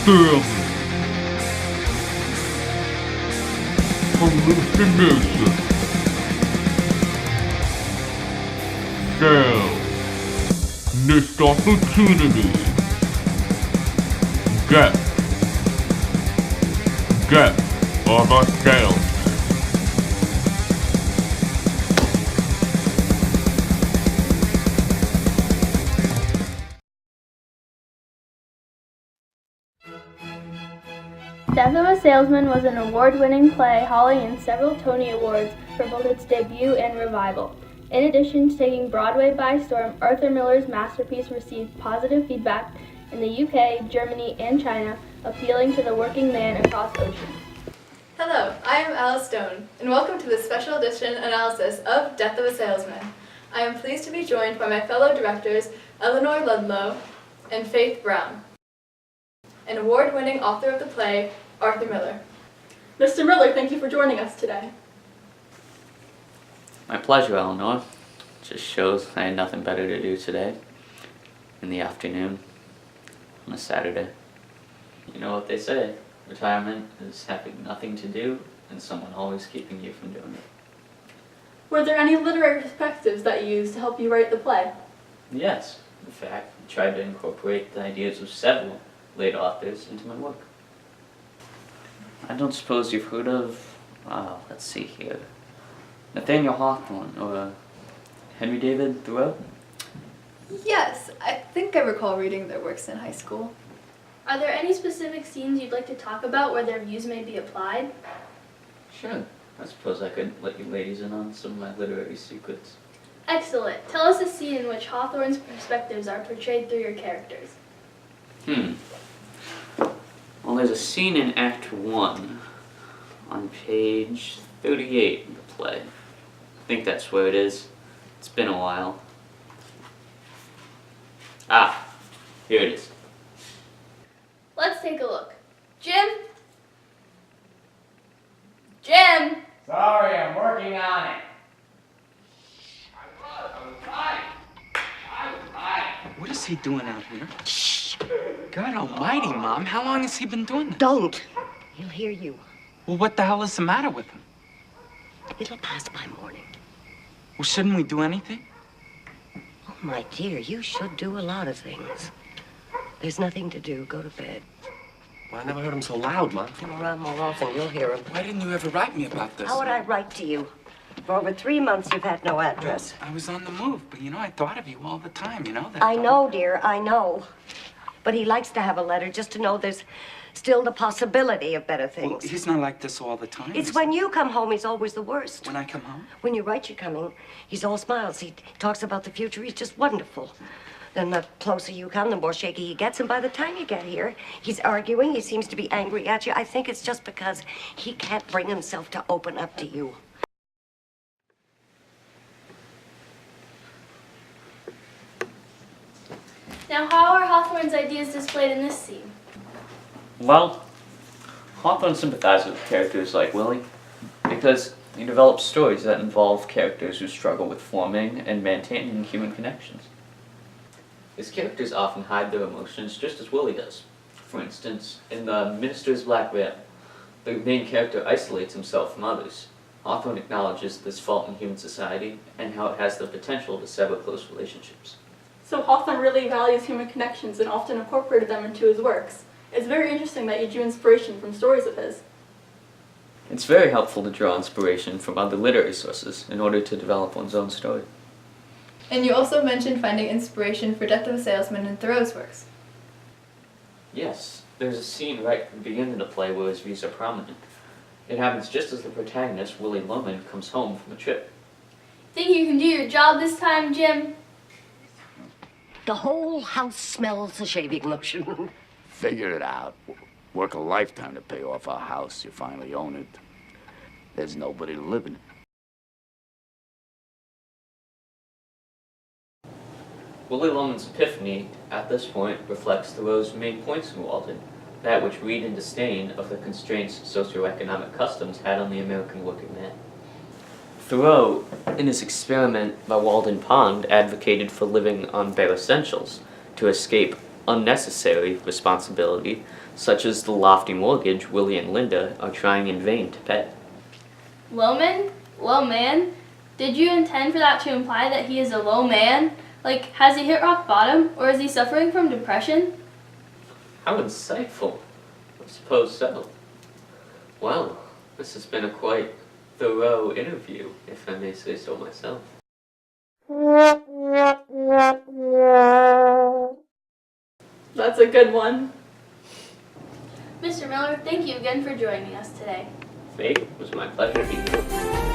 salesman, hallucination, sales, missed opportunity, get of a salesman. Death of a Salesman was an award-winning play hauling in several Tony Awards for both its debut and revival. In addition to taking Broadway by storm, Arthur Miller's masterpiece received positive feedback in the UK, Germany, and China, appealing to the working man across oceans. Hello, I am Alice Stone, and welcome to this special edition analysis of Death of a Salesman. I am pleased to be joined by my fellow directors, Eleanor Ludlow and Faith Brown, an award-winning author of the play, Arthur Miller. Mr. Miller, thank you for joining us today. My pleasure, Eleanor. Just shows I had nothing better to do today, in the afternoon, on a Saturday. You know what they say, retirement is having nothing to do and someone always keeping you from doing it. Were there any literary perspectives that you used to help you write the play? Yes, in fact, I tried to incorporate the ideas of several late authors into my work. I don't suppose you've heard of, let's see here, Nathaniel Hawthorne or Henry David Thoreau? Yes, I think I recall reading their works in high school. Are there any specific scenes you'd like to talk about where their views may be applied? Sure. I suppose I could let you ladies in on some of my literary secrets. Excellent. Tell us a scene in which Hawthorne's perspectives are portrayed through your characters. Well, there's a scene in Act 1 on page 38 of the play. I think that's where it is. It's been a while. Ah, here it is. Let's take a look. Jim? Jim! Sorry, I'm working on it. I was trying. What is he doing out here? Shh. God almighty, Mom. How long has he been doing this? Don't. He'll hear you. Well, what the hell is the matter with him? It'll pass by morning. Well, shouldn't we do anything? Oh, my dear, you should do a lot of things. There's nothing to do. Go to bed. Well, I never heard him so loud, Mom. Come around more often. You'll hear him. Why didn't you ever write me about this? How would I write to you? For over 3 months, you've had no address. I was on the move, but I thought of you all the time, that. I know, dear, I know. But he likes to have a letter just to know there's still the possibility of better things. Well, he's not like this all the time. It's when you come home, he's always the worst. When I come home? When you write you're coming, he's all smiles. He talks about the future. He's just wonderful. Then the closer you come, the more shaky he gets. And by the time you get here, he's arguing. He seems to be angry at you. I think it's just because he can't bring himself to open up to you. Now, how are Hawthorne's ideas displayed in this scene? Well, Hawthorne sympathized with characters like Willie because he develops stories that involve characters who struggle with forming and maintaining human connections. His characters often hide their emotions just as Willie does. For instance, in The Minister's Black Veil, the main character isolates himself from others. Hawthorne acknowledges this fault in human society and how it has the potential to sever close relationships. So Hawthorne really values human connections and often incorporated them into his works. It's very interesting that you drew inspiration from stories of his. It's very helpful to draw inspiration from other literary sources in order to develop one's own story. And you also mentioned finding inspiration for Death of a Salesman in Thoreau's works. Yes, there's a scene right at the beginning of the play where his views are prominent. It happens just as the protagonist, Willie Loman, comes home from a trip. Think you can do your job this time, Jim? The whole house smells of shaving lotion. Figure it out. Work a lifetime to pay off a house. You finally own it. There's nobody to live in it. Willie Loman's epiphany, at this point, reflects Thoreau's main points in Walden, that which read in disdain of the constraints socioeconomic customs had on the American working man. Thoreau, in his experiment by Walden Pond, advocated for living on bare essentials to escape unnecessary responsibility, such as the lofty mortgage Willie and Linda are trying in vain to pay. Lowman? Low man? Did you intend for that to imply that he is a low man? Like, has he hit rock bottom, or is he suffering from depression? How insightful. I suppose so. Well, this has been a quite thorough interview, if I may say so myself. That's a good one. Mr. Miller, thank you again for joining us today. Faith, it was my pleasure to be here.